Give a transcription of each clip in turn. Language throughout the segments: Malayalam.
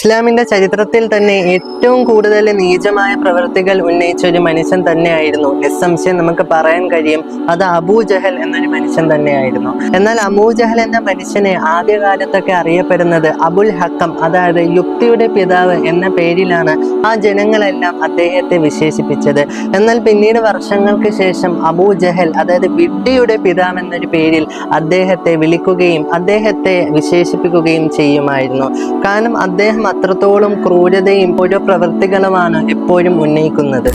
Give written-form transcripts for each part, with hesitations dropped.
ഇസ്ലാമിന്റെ ചരിത്രത്തിൽ തന്നെ ഏറ്റവും കൂടുതൽ നീചമായ പ്രവൃത്തികൾ ഉന്നയിച്ച ഒരു മനുഷ്യൻ തന്നെയായിരുന്നു. നിസ്സംശയം നമുക്ക് പറയാൻ കഴിയും, അത് അബൂജഹൽ എന്നൊരു മനുഷ്യൻ തന്നെയായിരുന്നു. എന്നാൽ അബൂജഹൽ എന്ന മനുഷ്യനെ ആദ്യകാലത്തൊക്കെ അറിയപ്പെടുന്നത് അബുൽ ഹക്കം, അതായത് യുക്തിയുടെ പിതാവ് എന്ന പേരിലാണ് ആ ജനങ്ങളെല്ലാം അദ്ദേഹത്തെ വിശേഷിപ്പിച്ചത്. എന്നാൽ പിന്നീട് വർഷങ്ങൾക്ക് ശേഷം അബൂജഹൽ, അതായത് വിഡ്ഢിയുടെ പിതാവ് എന്നൊരു പേരിൽ അദ്ദേഹത്തെ വിളിക്കുകയും അദ്ദേഹത്തെ വിശേഷിപ്പിക്കുകയും ചെയ്യുമായിരുന്നു. കാരണം അദ്ദേഹം അത്രത്തോളം ക്രൂരതയും ഓരോ പ്രവൃത്തികളുമാണ് എപ്പോഴും ഉന്നയിക്കുന്നത്.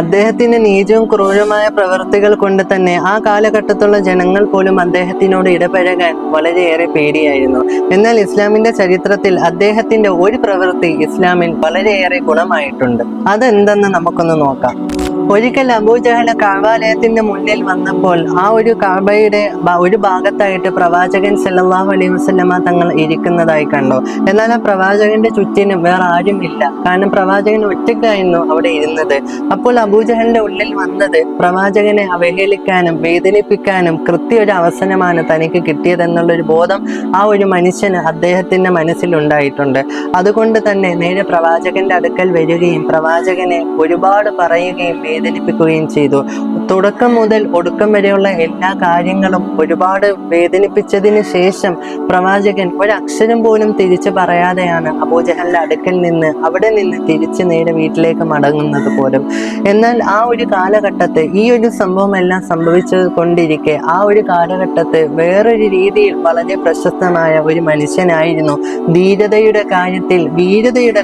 അദ്ദേഹത്തിന്റെ നീചവും ക്രൂരമായ പ്രവൃത്തികൾ കൊണ്ട് തന്നെ ആ കാലഘട്ടത്തുള്ള ജനങ്ങൾ പോലും അദ്ദേഹത്തിനോട് ഇടപഴകാൻ വളരെയേറെ പേടിയായിരുന്നു. എന്നാൽ ഇസ്ലാമിന്റെ ചരിത്രത്തിൽ അദ്ദേഹത്തിന്റെ ഒരു പ്രവൃത്തി ഇസ്ലാമിൽ വളരെയേറെ ഗുണമായിട്ടുണ്ട്. അതെന്തെന്ന് നമുക്കൊന്ന് നോക്കാം. ഒരിക്കൽ അബൂജഹൽ കഅബാലയത്തിന്റെ മുന്നിൽ വന്നപ്പോൾ ആ ഒരു കഅബയുടെ ഒരു ഭാഗത്തായിട്ട് പ്രവാചകൻ സല്ലല്ലാഹു അലൈഹി വസല്ലമ തങ്ങൾ ഇരിക്കുന്നതായി കണ്ടു. എന്നാൽ ആ പ്രവാചകന്റെ ചുറ്റിനും വേറെ ആരുമില്ല, കാരണം പ്രവാചകൻ ഒറ്റയ്ക്കായിരുന്നു അവിടെ ഇരുന്നത്. അപ്പോൾ അബൂജഹലിന്റെ ഉള്ളിൽ വന്നത് പ്രവാചകനെ അവഹേളിക്കാനും വേദനിപ്പിക്കാനും കൃത്യ ഒരു അവസരമാണ് തനിക്ക് കിട്ടിയതെന്നുള്ളൊരു ബോധം ആ ഒരു മനുഷ്യന് അദ്ദേഹത്തിന്റെ മനസ്സിലുണ്ടായിട്ടുണ്ട്. അതുകൊണ്ട് തന്നെ നേരെ പ്രവാചകന്റെ അടുക്കൽ വരികയും പ്രവാചകനെ ഒരുപാട് പറയുകയും വേദനിപ്പിക്കുകയും ചെയ്തു. തുടക്കം മുതൽ ഒടുക്കം വരെയുള്ള എല്ലാ കാര്യങ്ങളും ഒരുപാട് വേദനിപ്പിച്ചതിന് ശേഷം പ്രവാചകൻ ഒരക്ഷരം പോലും തിരിച്ചു പറയാതെയാണ് അബൂജഹലിന്റെ അടുക്കൽ നിന്ന് അവിടെ നിന്ന് തിരിച്ച് നേരെ വീട്ടിലേക്ക് മടങ്ങുന്നത് പോലും. എന്നാൽ ആ ഒരു കാലഘട്ടത്ത് ഈ ഒരു സംഭവം എല്ലാം സംഭവിച്ചു കൊണ്ടിരിക്കെ ആ ഒരു കാലഘട്ടത്ത് വേറൊരു രീതിയിൽ വളരെ പ്രശസ്തമായ ഒരു മനുഷ്യനായിരുന്നു. വീരതയുടെ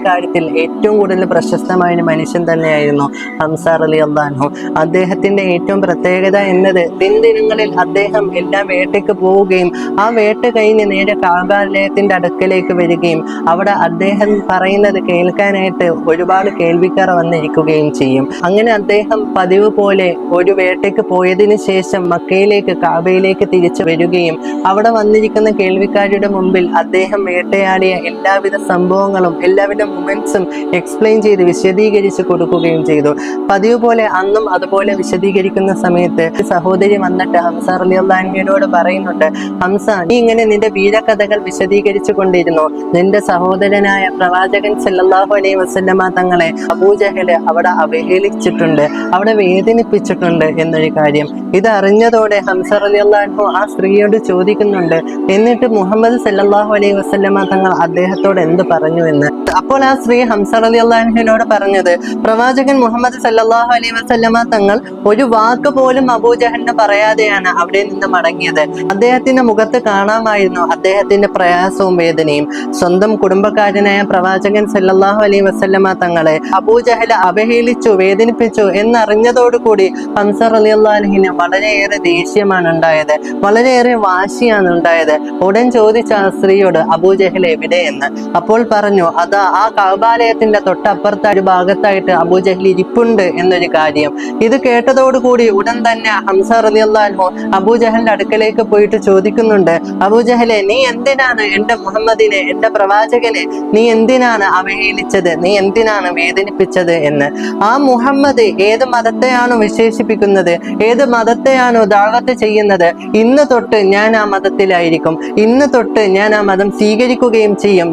കാര്യത്തിൽ ഏറ്റവും കൂടുതൽ പ്രശസ്തമായ ഒരു മനുഷ്യൻ തന്നെയായിരുന്നു ഹംസ റളിയല്ലാഹു അൻഹു. അദ്ദേഹത്തിന്റെ ഏറ്റവും പ്രത്യേകത എന്നത് ദിനങ്ങളിൽ അദ്ദേഹം എല്ലാ വേട്ടയ്ക്ക് പോവുകയും ആ വേട്ട കഴിഞ്ഞ് നേരെ കഅബാലയത്തിന്റെ അടുക്കലേക്ക് വരികയും അവിടെ അദ്ദേഹം പറയുന്നത് കേൾക്കാനായിട്ട് ഒരുപാട് കേൾവിക്കാർ വന്നിരിക്കുകയും ചെയ്യും. അങ്ങനെ അദ്ദേഹം പതിവ് പോലെ ഒരു വേട്ടയ്ക്ക് പോയതിനു ശേഷം മക്കയിലേക്ക് കഅബയിലേക്ക് തിരിച്ചു വരികയും അവിടെ വന്നിരിക്കുന്ന കേൾവിക്കാരുടെ മുമ്പിൽ അദ്ദേഹം വേട്ടയാടിയ എല്ലാവിധ സംഭവങ്ങളും എല്ലാവിധ മൊമെന്റ്സും എക്സ്പ്ലെയിൻ ചെയ്ത് വിശദീകരിച്ച് കൊടുക്കുകയും ചെയ്തു. പതിവ് പോലെ അന്നും അതുപോലെ വിശദീകരിക്കുന്ന സമയത്ത് സഹോദരി വന്നിട്ട് ഹംസ റളിയല്ലാഹു അൻഹുവിനോട് പറയുന്നുണ്ട്, ഹംസ, നീ ഇങ്ങനെ നിന്റെ വീരകഥകൾ വിശദീകരിച്ചു കൊണ്ടിരുന്നു. നിന്റെ സഹോദരനായ പ്രവാചകൻ സല്ലല്ലാഹു അലൈഹി വസല്ലമ തങ്ങളെ അബൂജഹൽ അവിടെ അവഹേളിച്ചിട്ടുണ്ട്, അവിടെ വേദനിപ്പിച്ചിട്ടുണ്ട് എന്നൊരു കാര്യം. ഇത് അറിഞ്ഞതോടെ ഹംസ റളിയല്ലാഹു അൻഹു ആ സ്ത്രീയോട് ചോദിക്കുന്നുണ്ട്, എന്നിട്ട് മുഹമ്മദ് സല്ലല്ലാഹു അലൈഹി വസല്ലമ തങ്ങൾ അദ്ദേഹത്തോട് എന്ത് പറഞ്ഞു എന്ന്. അപ്പോൾ ആ സ്ത്രീ ഹംസ റളിയല്ലാഹു അൻഹുവിനോട് പറഞ്ഞത്, പ്രവാചകൻ മുഹമ്മദ് സല്ലല്ലാഹു അലൈഹി വസല്ലമ തങ്ങൾ ഒരു വാക്ക് പോലും അബൂജഹലിന് പറയാതെയാണ് അവിടെ നിന്ന് മടങ്ങിയത്. അദ്ദേഹത്തിന്റെ മുഖത്ത് കാണാമായിരുന്നു അദ്ദേഹത്തിന്റെ പ്രയാസവും വേദനയും. സ്വന്തം കുടുംബക്കാരനായ പ്രവാചകൻ സല്ലല്ലാഹു അലൈഹി വസല്ലമ തങ്ങളെ അബൂജഹൽ അവഹേളിച്ചു വേദനിപ്പിച്ചു എന്നറിഞ്ഞതോടുകൂടി ഹംസ റളിയല്ലാഹു അൻഹുവിന് വളരെയേറെ ദേഷ്യമാണ് ഉണ്ടായത്, വളരെയേറെ വാശിയാണ് ഉണ്ടായത്. ഉടൻ ചോദിച്ച ആ സ്ത്രീയോട്, അബൂജഹൽ എവിടെയെന്ന്. അപ്പോൾ പറഞ്ഞു, അതാ ആ കഅബാലയത്തിന്റെ തൊട്ടപ്പുറത്തെ ഒരു ഭാഗത്തായിട്ട് അബൂജഹൽ ഇരിപ്പുണ്ട് എന്നൊരു കാര്യം. ഇത് കേട്ടതോടുകൂടി ഉടൻ തന്നെ ഹംസ റളിയല്ലാഹു അൻഹു അബൂജഹലിന്റെ അടുക്കലേക്ക് പോയിട്ട് ചോദിക്കുന്നുണ്ട്, അബൂജഹലെ, നീ എന്തിനാണ് എന്റെ മുഹമ്മദിനെ, എന്റെ പ്രവാചകനെ നീ എന്തിനാണ് അവഹേളിച്ചത്, നീ എന്തിനാണ് വേദനിപ്പിച്ചത് എന്ന്. ആ മുഹമ്മദ് ഏത് മതത്തെയാണോ വിശേഷിപ്പിക്കുന്നത്, ഏത് മതത്തെയാണോ ദഅവത്ത് ചെയ്യുന്നത്, ഇന്ന് തൊട്ട് ഞാൻ ആ മതത്തിലായിരിക്കും, ഇന്ന് തൊട്ട് ഞാൻ ആ മതം സ്വീകരിക്കുകയും ചെയ്യും.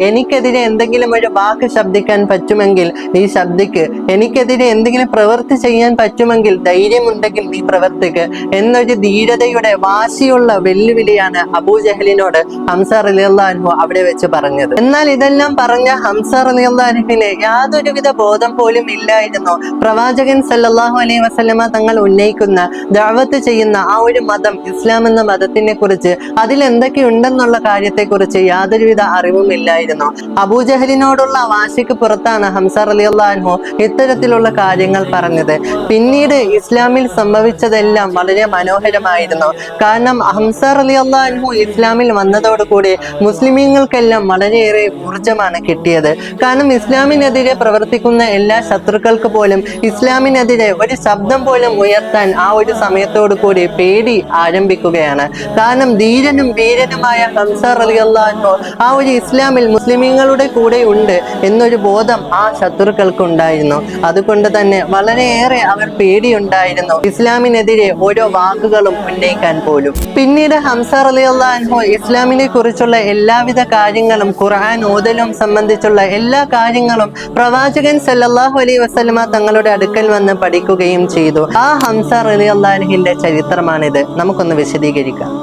എനിക്കെതിരെ എന്തെങ്കിലും ഒരു വാക്ക് ശബ്ദിക്കാൻ പറ്റുമെങ്കിൽ നീ ശബ്ദിക്ക്, എനിക്കെതിരെ എന്തെങ്കിലും പ്രവൃത്തി ചെയ്യാൻ പറ്റുമെങ്കിൽ ധൈര്യമുണ്ടെങ്കിൽ നീ പ്രവർത്തിക്ക് എന്നൊരു ധീരതയുടെ വാശിയുള്ള വെല്ലുവിളിയാണ് അബൂജഹലിനോട് ഹംസ റളിയല്ലാഹു അൻഹു അവിടെ വെച്ച് പറഞ്ഞത്. എന്നാൽ ഇതെല്ലാം പറഞ്ഞ ഹംസ റളിയല്ലാഹു അൻഹുവിന് യാതൊരുവിധ ബോധം പോലും ഇല്ലായിരുന്നു പ്രവാചകൻ സല്ലല്ലാഹു അലൈഹി വസല്ലമ തങ്ങൾ ഉന്നയിക്കുന്ന ദഅവത്ത് ചെയ്യുന്ന ആ ഒരു മതം, ഇസ്ലാം എന്ന മതത്തിനെ കുറിച്ച്, അതിൽ എന്തൊക്കെയുണ്ടെന്നുള്ള കാര്യത്തെക്കുറിച്ച് യാതൊരുവിധ അറിവും ഇല്ലായിരുന്നു. അബൂജഹലിനോടുള്ള വാശിക്ക് പുറത്താണ് ഹംസ റളിയല്ലാഹു അൻഹു ഇത്തരത്തിലുള്ള കാര്യങ്ങൾ പറഞ്ഞത്. പിന്നീട് ഇസ്ലാമിൽ സംഭവിച്ചതെല്ലാം വളരെ മനോഹരമായിരുന്നു. കാരണം ഹംസ റളിയല്ലാഹു അൻഹു ഇസ്ലാമിൽ വന്നതോടുകൂടി മുസ്ലിമീങ്ങൾക്കെല്ലാം വളരെയേറെ ഊർജമാണ് കിട്ടിയത്. കാരണം ഇസ്ലാമിനെതിരെ പ്രവർത്തിക്കുന്ന എല്ലാ ശത്രുക്കൾക്ക് പോലും ഇസ്ലാമിനെതിരെ ഒരു ശബ്ദം പോലും ഉയർത്താൻ ആ ഒരു സമയത്തോടു കൂടി പേടി ആരംഭിക്കുകയാണ്. കാരണം ധീരനും വീരനുമായ ഹംസ റളിയല്ലാഹു അൻഹു ആ ഒരു ഇസ്ലാമിൽ മുസ്ലിമീങ്ങളുടെ കൂടെ ഉണ്ട് എന്നൊരു ബോധം ആ ശത്രുക്കൾക്ക് ഉണ്ടായിരുന്നു. അതുകൊണ്ട് തന്നെ വളരെയേറെ അവർ പേടി പേടിയുണ്ടായിരുന്നു ഇസ്ലാമിനെതിരെ ഓരോ വാക്കുകളും ഉന്നയിക്കാൻ പോലും. പിന്നീട് ഹംസ റളിയല്ലാഹു അൻഹു ഇസ്ലാമിനെ കുറിച്ചുള്ള എല്ലാവിധ കാര്യങ്ങളും ഖുർആൻ ഓതലും സംബന്ധിച്ചുള്ള എല്ലാ കാര്യങ്ങളും പ്രവാചകൻ സല്ലല്ലാഹു അലൈഹി വസല്ലമ തങ്ങളുടെ അടുക്കൽ വന്ന് പഠിക്കുകയും ചെയ്തു. ആ ഹംസ റളിയല്ലാഹു അൻഹുവിന്റെ ചരിത്രമാണിത്. നമുക്കൊന്ന് വിശദീകരിക്കാം.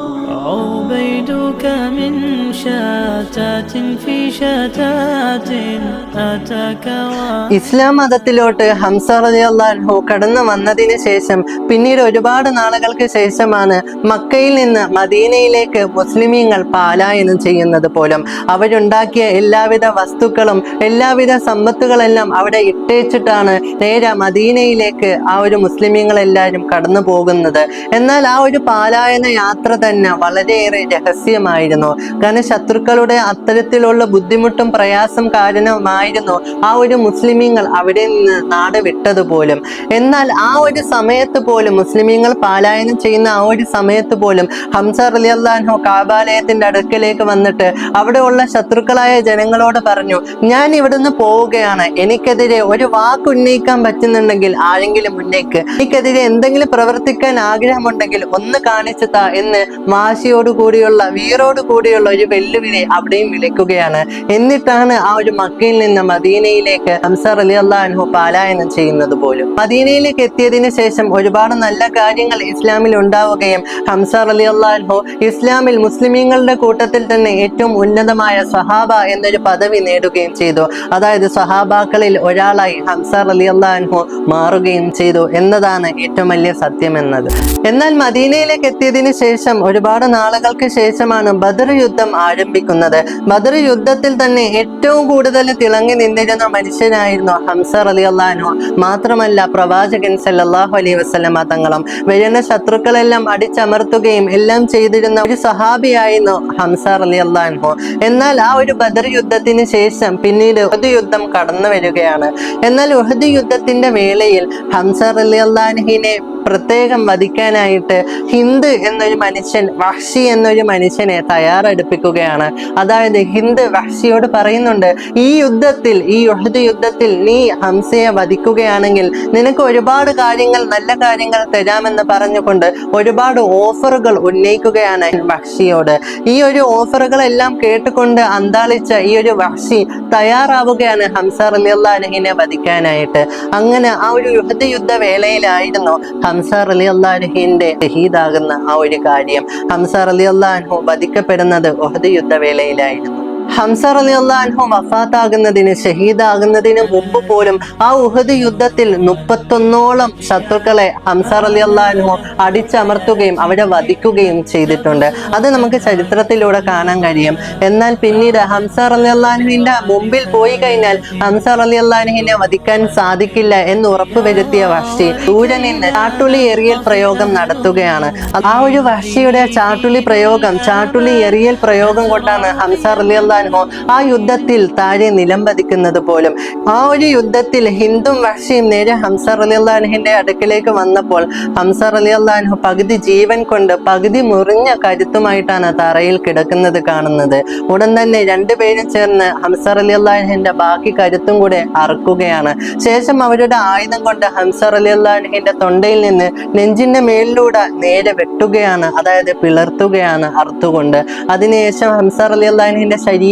عبيدك من شتات في شتات أتاك ഇസ്ലാം മതത്തിലോട്ട് ഹംസ റളിയല്ലാഹു അൻഹു കടന്നു വന്നതിന് ശേഷം പിന്നീട് ഒരുപാട് നാളുകൾക്ക് ശേഷമാണ് മക്കയിൽ നിന്ന് മദീനയിലേക്ക് മുസ്ലിമീങ്ങൾ പലായനം ചെയ്യുന്നത് പോലും. അവരുണ്ടാക്കിയ എല്ലാവിധ വസ്തുക്കളും എല്ലാവിധ സമ്പത്തുകളെല്ലാം അവിടെ ഇട്ടേച്ചിട്ടാണ് നേരെ മദീനയിലേക്ക് ആ ഒരു മുസ്ലിമീങ്ങളെല്ലാവരും കടന്നു പോകുന്നത്. എന്നാൽ ആ ഒരു പലായന യാത്ര തന്നെ വളരെയേറെ രഹസ്യമായിരുന്നു. കാരണം ശത്രുക്കളുടെ അത്തരത്തിലുള്ള ബുദ്ധിമുട്ടും പ്രയാസം കാരണമായിരുന്നു ആ ഒരു മുസ്ലിമീങ്ങൾ അവിടെ നിന്ന് നാട് വിട്ടത് പോലും. എന്നാൽ ആ ഒരു സമയത്ത് പോലും മുസ്ലിമീങ്ങൾ പലായനം ചെയ്യുന്ന ആ ഒരു സമയത്ത് പോലും ഹംസ റളിയല്ലാഹു അൻഹു കഅബാലയത്തിന്റെ അടുക്കലേക്ക് വന്നിട്ട് അവിടെയുള്ള ശത്രുക്കളായ ജനങ്ങളോട് പറഞ്ഞു, ഞാൻ ഇവിടുന്ന് പോവുകയാണ്, എനിക്കെതിരെ ഒരു വാക്ക് ഉന്നയിക്കാൻ പറ്റുന്നുണ്ടെങ്കിൽ ആരെങ്കിലും ഉന്നയിക്ക്, എനിക്കെതിരെ എന്തെങ്കിലും പ്രവർത്തിക്കാൻ ആഗ്രഹമുണ്ടെങ്കിൽ ഒന്ന് കാണിച്ചു താ എന്ന് വാശിയോട് കൂടിയുള്ള വീറോട് കൂടിയുള്ള ഒരു വെല്ലുവിളി അവിടെയും വിളിക്കുകയാണ്. എന്നിട്ടാണ് ആ ഒരു മക്കയിൽ നിന്ന് മദീനയിലേക്ക് ഹംസ റളിയല്ലാഹു അൻഹു പലായനം ചെയ്യുന്നത് പോലും. മദീനയിലേക്ക് എത്തിയതിനു ശേഷം ഒരുപാട് നല്ല കാര്യങ്ങൾ ഇസ്ലാമിൽ ഉണ്ടാവുകയും ഹംസ റളിയല്ലാഹു അൻഹു ഇസ്ലാമിൽ മുസ്ലിമീങ്ങളുടെ കൂട്ടത്തിൽ തന്നെ ഏറ്റവും ഉന്നതമായ സ്വഹാബ എന്നൊരു പദവി നേടുകയും ചെയ്തു. അതായത് സ്വഹാബാക്കളിൽ ഒരാളായി ഹംസ റളിയല്ലാഹു അൻഹു മാറുകയും ചെയ്തു എന്നതാണ് ഏറ്റവും വലിയ സത്യം എന്നത്. എന്നാൽ മദീനയിലേക്ക് എത്തിയതിനു ശേഷം ഒരുപാട് നാളുകൾക്ക് ശേഷമാണ് ബദർ യുദ്ധം ആരംഭിക്കുന്നത്. ബദർ യുദ്ധത്തിൽ തന്നെ ഏറ്റവും കൂടുതൽ തിളങ്ങി നിന്നിരുന്ന മനുഷ്യനായിരുന്നു ഹംസ റളിയല്ലാഹു അൻഹു. മാത്രമല്ല പ്രവാചകൻ സല്ലല്ലാഹു അലൈഹി വസല്ലമ തങ്ങളും വരുന്ന ശത്രുക്കളെല്ലാം അടിച്ചമർത്തുകയും എല്ലാം ചെയ്തിരുന്ന ഒരു സഹാബിയായിരുന്നു ഹംസ റളിയല്ലാഹു അൻഹു. എന്നാൽ ആ ഒരു ബദർ യുദ്ധത്തിന് ശേഷം പിന്നീട് ഉഹദ് യുദ്ധം കടന്നു വരികയാണ്. എന്നാൽ ഉഹദ് യുദ്ധത്തിന്റെ വേളയിൽ ഹംസ റളിയല്ലാഹു അൻഹുവിനെ പ്രത്യേകം വധിക്കാനായിട്ട് ഹിന്ദ് എന്നൊരു മനുഷ്യൻ, വഹ്ഷി എന്നൊരു മനുഷ്യനെ തയ്യാറെടുപ്പിക്കുകയാണ്. അതായത് ഹിന്ദ് വഹ്ഷിയോട് പറയുന്നുണ്ട്, ഈ യുദ്ധത്തിൽ, ഈ ഉഹദ് യുദ്ധത്തിൽ നീ ഹംസയെ വധിക്കുകയാണെങ്കിൽ നിനക്ക് ഒരുപാട് കാര്യങ്ങൾ, നല്ല കാര്യങ്ങൾ തരാമെന്ന് പറഞ്ഞുകൊണ്ട് ഒരുപാട് ഓഫറുകൾ ഉന്നയിക്കുകയാണ് വഹ്ഷിയോട്. ഈ ഒരു ഓഫറുകളെല്ലാം കേട്ടുകൊണ്ട് അന്താളിച്ച ഈ ഒരു വഹ്ഷി തയ്യാറാവുകയാണ് ഹംസ റളിയല്ലാഹു അൻഹുവിനെ വധിക്കാനായിട്ട്. അങ്ങനെ ആ ഒരു ഉഹദ് യുദ്ധ വേളയിലായിരുന്നു ഹംസ റളിയല്ലാഹു അൻഹുവിന്റെ ഷഹീദാകുന്ന ആ ഒരു കാര്യം. ഹംസ റളിയല്ലാഹു അൻഹു വധിക്കപ്പെടുന്നത് ഉഹദ് യുദ്ധവേളയിലായിരുന്നു. ഹംസ റളിയല്ലാഹു അൻഹു വഫാത്താകുന്നതിന്, ഷഹീദാകുന്നതിന് മുമ്പ് പോലും ആ ഉഹദ് യുദ്ധത്തിൽ 31ഓളം ശത്രുക്കളെ ഹംസ റളിയല്ലാഹു അൻഹു അടിച്ചമർത്തുകയും അവരെ വധിക്കുകയും ചെയ്തിട്ടുണ്ട്. അത് നമുക്ക് ചരിത്രത്തിലൂടെ കാണാൻ കഴിയും. എന്നാൽ പിന്നീട് ഹംസ റളിയല്ലാഹു അൻഹുവിന്റെ മുമ്പിൽ പോയി കഴിഞ്ഞാൽ ഹംസ റളിയല്ലാഹു അൻഹുവിനെ വധിക്കാൻ സാധിക്കില്ല എന്ന് ഉറപ്പുവരുത്തിയ വഹ്ഷി ദൂരെ നിന്ന് ചാട്ടുളി എറിയൽ പ്രയോഗം നടത്തുകയാണ്. ആ ഒരു വഹ്ഷിയുടെ ചാട്ടുളി എറിയൽ പ്രയോഗം കൊണ്ടാണ് ഹംസ റളിയല്ലാഹു അൻഹു ആ യുദ്ധത്തിൽ താഴെ നിലംപതിക്കുന്നത് പോലും. ആ ഒരു യുദ്ധത്തിൽ ഹിന്ദും വഹ്ഷിയും നേരെ ഹംസ റളിയല്ലാഹു അൻഹുവിന്റെ അടുക്കിലേക്ക് വന്നപ്പോൾ ഹംസ റളിയല്ലാഹു അൻഹു പകുതി ജീവൻ കൊണ്ട് പകുതി മുറിഞ്ഞ കരുത്തുമായിട്ടാണ് തറയിൽ കിടക്കുന്നത് കാണുന്നത്. ഉടൻ തന്നെ രണ്ടുപേരും ചേർന്ന് ഹംസ റളിയല്ലാഹു അൻഹുവിന്റെ ബാക്കി കരുത്തും കൂടെ അറുക്കുകയാണ്. ശേഷം അവരുടെ ആയുധം കൊണ്ട് ഹംസ റളിയല്ലാഹു അൻഹുവിന്റെ തൊണ്ടയിൽ നിന്ന് നെഞ്ചിന്റെ മേലിലൂടെ നേരെ വെട്ടുകയാണ്, അതായത് പിളർത്തുകയാണ് അറുത്തുകൊണ്ട്. അതിനുശേഷം ഹംസ റളിയല്ലാഹു അൻഹുവിന്റെ ശരീരം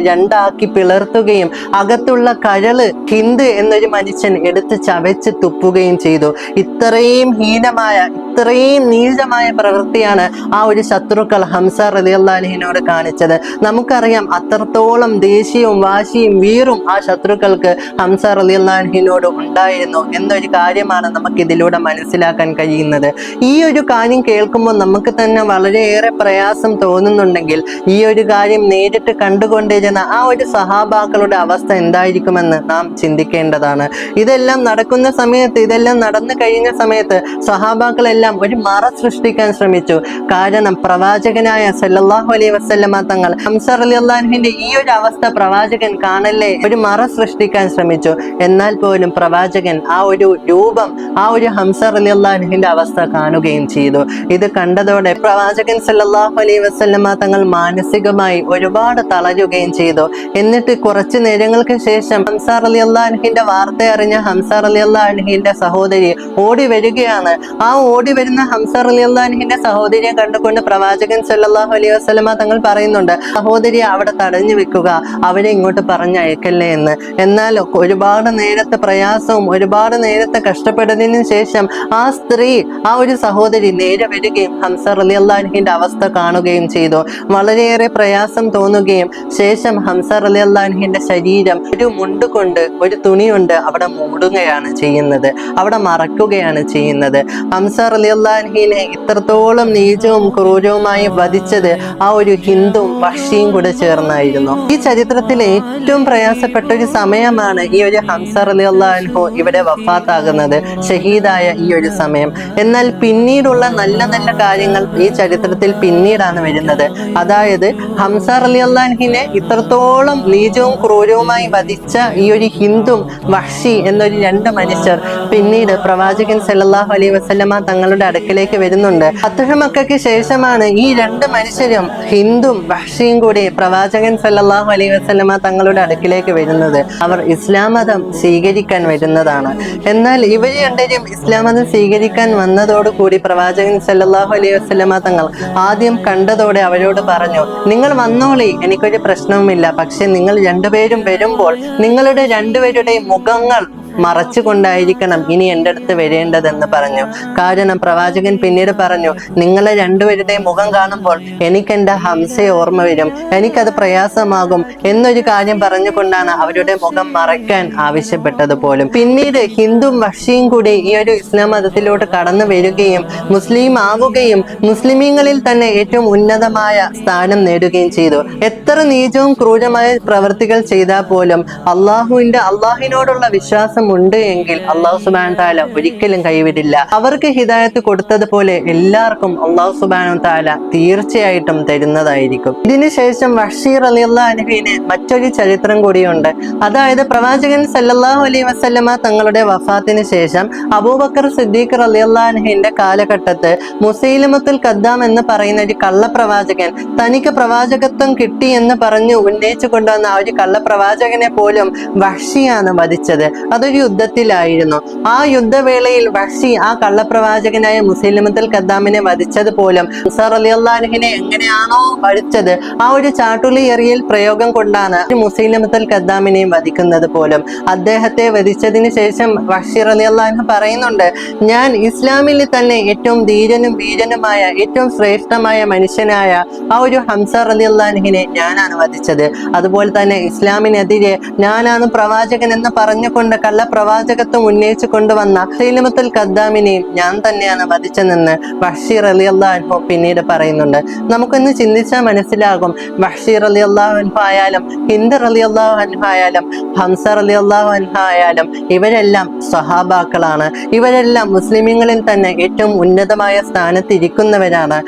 രണ്ടാക്കി പിളർത്തുകയും അകത്തുള്ള കരള് ഹിന്ദ് എന്നൊരു മനുഷ്യൻ എടുത്ത് ചവച്ച് തുപ്പുകയും ചെയ്തു. ഇത്രയും ഹീനമായ, ഇത്രയും നീചമായ പ്രവൃത്തിയാണ് ആ ഒരു ശത്രുക്കൾ ഹംസ റളിയല്ലാഹു അൻഹുവിനോട് കാണിച്ചത്. നമുക്കറിയാം അത്രത്തോളം ദേഷ്യവും വാശിയും വീറും ആ ശത്രുക്കൾക്ക് ഹംസ റളിയല്ലാഹു അൻഹുവിനോട് ഉണ്ടായിരുന്നു എന്നൊരു കാര്യമാണ് നമുക്ക് ഇതിലൂടെ മനസ്സിലാക്കാൻ കഴിയുന്നത്. ഈ ഒരു കാര്യം കേൾക്കുമ്പോൾ നമുക്ക് തന്നെ വളരെയേറെ പ്രയാസം തോന്നുന്നുണ്ടെങ്കിൽ ഈ ഒരു കാര്യം നേരിട്ട് കണ്ടുകൊണ്ടിരുന്ന ആ ഒരു സഹാബാക്കളുടെ അവസ്ഥ എന്തായിരിക്കുമെന്ന് നാം ചിന്തിക്കേണ്ടതാണ്. ഇതെല്ലാം നടക്കുന്ന സമയത്ത്, ഇതെല്ലാം നടന്നു കഴിഞ്ഞ സമയത്ത് സഹാബാക്കളെല്ലാം ഒരു മറ സൃഷ്ടിക്കാൻ ശ്രമിച്ചു. കാരണം പ്രവാചകനായ സല്ലല്ലാഹു അലൈഹി വസല്ലമ തങ്ങൾ ഹംസ റളിയല്ലാഹു അൻഹുവിന്റെ ഈ ഒരു അവസ്ഥ പ്രവാചകൻ കാണല്ലേ, ഒരു മറ സൃഷ്ടിക്കാൻ ശ്രമിച്ചു. എന്നാൽ പോലും പ്രവാചകൻ ആ ഒരു രൂപം, ആ ഒരു ഹംസ റളിയല്ലാഹു അൻഹുവിന്റെ അവസ്ഥ കാണുകയും ചെയ്തു. ഇത് കണ്ടതോടെ പ്രവാചകൻ സല്ലല്ലാഹു അലൈഹി വസല്ലമ തങ്ങൾ മാനസികമായി ഒരുപാട് വളരുകയും ചെയ്തു. എന്നിട്ട് കുറച്ചു നേരങ്ങൾക്ക് ശേഷം ഹംസ റളിയല്ലാഹു അൻഹുവിന്റെ വാർത്ത അറിഞ്ഞ ഹംസ റളിയല്ലാഹു അൻഹുവിന്റെ സഹോദരി ഓടി വരികയാണ്. ആ ഓടി വരുന്ന ഹംസ റളിയല്ലാഹു അൻഹുവിന്റെ സഹോദരിയെ കണ്ടുകൊണ്ട് പ്രവാചകൻ സല്ലല്ലാഹു അലൈഹി വസല്ലമ തങ്ങൾ പറയുന്നുണ്ട്, സഹോദരിയെ അവിടെ തടഞ്ഞു വെക്കുക, അവരെ ഇങ്ങോട്ട് പറഞ്ഞയക്കല്ലേ എന്ന്. എന്നാൽ ഒരുപാട് നേരത്തെ പ്രയാസവും ഒരുപാട് നേരത്തെ കഷ്ടപ്പെട്ടതിന് ശേഷം ആ സ്ത്രീ, ആ ഒരു സഹോദരി നേരെ വരികയും ഹംസ റളിയല്ലാഹു അൻഹുവിന്റെ അവസ്ഥ കാണുകയും ചെയ്തു. വളരെയേറെ പ്രയാസം തോന്നുകയും ശേഷം ഹംസ റളിയല്ലാഹു അൻഹുവിന്റെ ശരീരം ഒരു മുണ്ട് കൊണ്ട്, ഒരു തുണി കൊണ്ട് അവിടെ മൂടുകയാണ് ചെയ്യുന്നത്, അവിടെ മറക്കുകയാണ് ചെയ്യുന്നത്. ഹംസ റളിയല്ലാഹു അൻഹുവിനെ ഇത്രത്തോളം നീചവും ക്രൂരവുമായി വധിച്ചത് ആ ഒരു ഹിന്ദുവും വഹ്ഷിയും കൂടെ ചേർന്നായിരുന്നു. ഈ ചരിത്രത്തിലെ ഏറ്റവും പ്രയാസപ്പെട്ട ഒരു സമയമാണ് ഈ ഒരു ഹംസ റളിയല്ലാഹു അൻഹു ഇവിടെ വഫാത്താകുന്നത്, ഷഹീദായ ഈ ഒരു സമയം. എന്നാൽ പിന്നീടുള്ള നല്ല നല്ല കാര്യങ്ങൾ ഈ ചരിത്രത്തിൽ പിന്നീടാണ് വരുന്നത്. അതായത് ഹംസ റളിയല്ലാഹു അൻഹുവിനെ ഇത്രത്തോളം നീചവും ക്രൂരവുമായി വധിച്ച ഈ ഒരു ഹിന്ദുവും വഹ്ഷി എന്നൊരു രണ്ട് മനുഷ്യർ പിന്നീട് പ്രവാചകൻ സല്ലല്ലാഹു അലൈഹി വസല്ലമ തങ്ങളുടെ അടുക്കിലേക്ക് വരുന്നുണ്ട്. ഫത്ഹ് മക്കയ്ക്ക് ശേഷമാണ് ഈ രണ്ട് മനുഷ്യരും, ഹിന്ദുവും വഹ്ഷിയും കൂടി പ്രവാചകൻ സല്ലല്ലാഹു അലൈഹി വസല്ലമ തങ്ങളുടെ അടുക്കിലേക്ക് വരുന്നത്. അവർ ഇസ്ലാം മതം സ്വീകരിക്കാൻ വരുന്നതാണ്. എന്നാൽ ഇവർ രണ്ടരും ഇസ്ലാം മതം സ്വീകരിക്കാൻ വന്നതോടുകൂടി പ്രവാചകൻ സല്ലല്ലാഹു അലൈഹി വസല്ലമ തങ്ങൾ ആദ്യം കണ്ടതോടെ അവരോട് പറഞ്ഞു, നിങ്ങൾ വന്നോളി, എനിക്കൊരു പ്രശ്നവുമില്ല, പക്ഷെ നിങ്ങൾ രണ്ടുപേരും വരുമ്പോൾ നിങ്ങളുടെ രണ്ടുപേരുടെയും മുഖങ്ങൾ മറച്ചുകൊണ്ടായിരിക്കണം ഇനി എൻ്റെ അടുത്ത് വരേണ്ടതെന്ന് പറഞ്ഞു. കാരണം പ്രവാചകൻ പിന്നീട് പറഞ്ഞു, നിങ്ങളെ രണ്ടുപേരുടെയും മുഖം കാണുമ്പോൾ എനിക്ക് എൻ്റെ ഹംസയെ ഓർമ്മ വരും, എനിക്കത് പ്രയാസമാകും എന്നൊരു കാര്യം പറഞ്ഞുകൊണ്ടാണ് അവരുടെ മുഖം മറയ്ക്കാൻ ആവശ്യപ്പെട്ടത് പോലും. പിന്നീട് ഹിന്ദുവും വഹ്ഷിയും കൂടി ഈ ഒരു ഇസ്ലാം മതത്തിലോട്ട് കടന്നു വരികയും മുസ്ലിം ആവുകയും മുസ്ലിമീങ്ങളിൽ തന്നെ ഏറ്റവും ഉന്നതമായ സ്ഥാനം നേടുകയും ചെയ്തു. എത്ര നീചവും ക്രൂരമായ പ്രവൃത്തികൾ ചെയ്താൽ പോലും അള്ളാഹിനോടുള്ള വിശ്വാസം ഉണ്ട് എങ്കിൽ അള്ളാഹു സുബ്ഹാനഹു തആല ഒരിക്കലും കൈവിടില്ല. അവർക്ക് ഹിദായത്ത് കൊടുത്തതുപോലെ എല്ലാവർക്കും അള്ളാഹു സുബ്ഹാനഹു തആല തീർച്ചയായിട്ടും തരുന്നതായിരിക്കും. ഇതിനുശേഷം വഹ്ഷി റളിയല്ലാഹു അൻഹുവിന് മറ്റൊരു ചരിത്രം കൂടിയുണ്ട്. അതായത് പ്രവാചകൻ സല്ലല്ലാഹു അലൈഹി വസല്ലമ തങ്ങളുടെ വഫാത്തിന് ശേഷം അബൂബക്കർ സിദ്ദീഖ് റളിയല്ലാഹു അൻഹുവിന്റെ കാലഘട്ടത്ത് മുസൈലമത്തുൽ കദ്ദാം എന്ന് പറയുന്ന ഒരു കള്ളപ്രവാചകൻ തനിക്ക് പ്രവാചകത്വം കിട്ടി എന്ന് പറഞ്ഞ് ഉന്നയിച്ചു കൊണ്ടുവന്ന ആ ഒരു കള്ളപ്രവാചകനെ പോലും വഹ്ഷിയാണ് വധിച്ചത്. അതൊരു യുദ്ധത്തിലായിരുന്നു. ആ യുദ്ധവേളയിൽ വഹ്ഷി ആ കള്ളപ്രവാചകനായ മുസൈലമത്തുൽ കദ്ദാമിനെ വധിച്ചത് പോലും ഹംസ റളിയല്ലാഹു അൻഹുവിനെ എങ്ങനെയാണോ വധിച്ചത് ആ ഒരു ചാട്ടുളി എറിയൽ പ്രയോഗം കൊണ്ടാണ് മുസൈലമത്തുൽ കദ്ദാമിനെയും വധിക്കുന്നത് പോലും. അദ്ദേഹത്തെ വധിച്ചതിന് ശേഷം വഹ്ഷി റളിയല്ലാഹു അൻഹു പറയുന്നുണ്ട്, ഞാൻ ഇസ്ലാമിൽ തന്നെ ഏറ്റവും ധീരനും വീരനുമായ ഏറ്റവും ശ്രേഷ്ഠമായ മനുഷ്യനായ ആ ഒരു ഹംസ റളിയല്ലാഹു അൻഹുവിനെ ഞാനാണ് വധിച്ചത്. അതുപോലെ തന്നെ ഇസ്ലാമിനെതിരെ ഞാനാണ് പ്രവാചകൻ എന്ന് പറഞ്ഞുകൊണ്ട് കള്ളപ്രവാചകത്വം ഉന്നയിച്ചു കൊണ്ടുവന്ന മുസൈലമത്തുൽ കദ്ദാമിനെയും ഞാൻ തന്നെയാണ് വധിച്ചതെന്ന് വഹ്ഷി റളിയല്ലാഹു അൻഹു പിന്നീട് പറയുന്നുണ്ട്. നമുക്കൊന്ന് ചിന്തിച്ചാൽ മനസ്സിലാകും, വഹ്ഷി റളിയല്ലാഹു അൻഹു ആയാലും ഹിന്ദ് റളിയല്ലാഹു അൻഹു ആയാലും ഹംസ റളിയല്ലാഹു അൻഹു ആയാലും ഇവരെല്ലാം സ്വഹാബാക്കളാണ്. ഇവരെല്ലാം മുസ്ലിമീങ്ങളിൽ തന്നെ ഏറ്റവും ഉന്നതമായ സ്ഥാനത്തിരിക്കുന്നവരാണ്.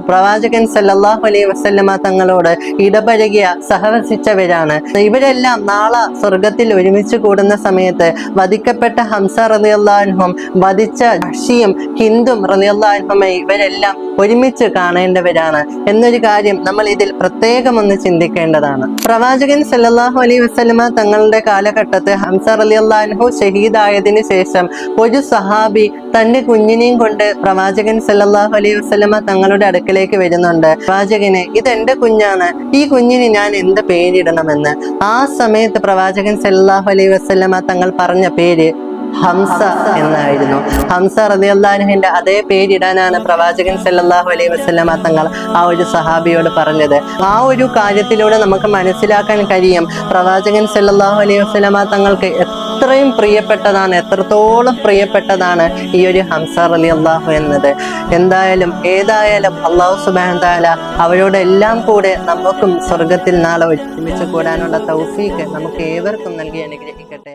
പ്രവാചകൻ സല്ലല്ലാഹു അലൈഹി വസല്ലമ തങ്ങളോട് ഇടപഴകിയ സഹവസിച്ചവരാണ്. ഇവരെല്ലാം നാളെ സ്വർഗത്തിൽ ഒരുമിച്ച് കൂടുന്ന സമയത്ത് വധിക്കപ്പെട്ട ഹംസ റളിയല്ലാഹു അൻഹും വധിച്ച വഹ്ഷിയും ഹിന്ദും റളിയല്ലാഹു അൻഹുമയും ഇവരെല്ലാം ഒരുമിച്ച് കാണേണ്ടവരാണ് എന്നൊരു കാര്യം നമ്മൾ ഇതിൽ പ്രത്യേകം ഒന്ന് ചിന്തിക്കേണ്ടതാണ്. പ്രവാചകൻ സല്ലല്ലാഹു അലൈഹി വസല്ലമ തങ്ങളുടെ കാലഘട്ടത്ത് ഹംസ റളിയല്ലാഹു അൻഹു ഷഹീദായതിനു ശേഷം ഒരു സഹാബി തന്റെ കുഞ്ഞിനെയും കൊണ്ട് പ്രവാചകൻ സല്ലല്ലാഹു അലൈഹി വസല്ലമ തങ്ങളുടെ അടുക്കലേക്ക് വരുന്നുണ്ട്. പ്രവാചകനെ, ഇതെന്റെ കുഞ്ഞാണ്, ഈ കുഞ്ഞിന് ഞാൻ എന്ത് പേരിടണമെന്ന്. ആ സമയത്ത് പ്രവാചകൻ സല്ലല്ലാഹു അലൈഹി വസല്ലമ തങ്ങൾ പറഞ്ഞ പേര് ഹംസ എന്നായിരുന്നു. ഹംസ റളിയല്ലാഹു അൻഹുവിന്റെ അതേ പേരിടാനാണ് പ്രവാചകൻ സല്ലല്ലാഹു അലൈഹി വസല്ലമ തങ്ങൾ ആ ഒരു സഹാബിയോട് പറഞ്ഞത്. ആ ഒരു കാര്യത്തിലൂടെ നമുക്ക് മനസ്സിലാക്കാൻ കഴിയും പ്രവാചകൻ സല്ലല്ലാഹു അലൈഹി വസല്ലമ തങ്ങൾക്ക് എത്രയും പ്രിയപ്പെട്ടതാണ്, എത്രത്തോളം പ്രിയപ്പെട്ടതാണ് ഈ ഒരു ഹംസ റളിയല്ലാഹു എന്നത്. ഏതായാലും അല്ലാഹു സുബ്ഹാനഹു തആല അവരോടെല്ലാം കൂടെ നമുക്കും സ്വർഗത്തിൽ നാളെ ഒരുമിച്ച് കൂടാനുള്ള തൗഫീഖ് നമുക്ക് ഏവർക്കും നൽകി അനുഗ്രഹിക്കട്ടെ.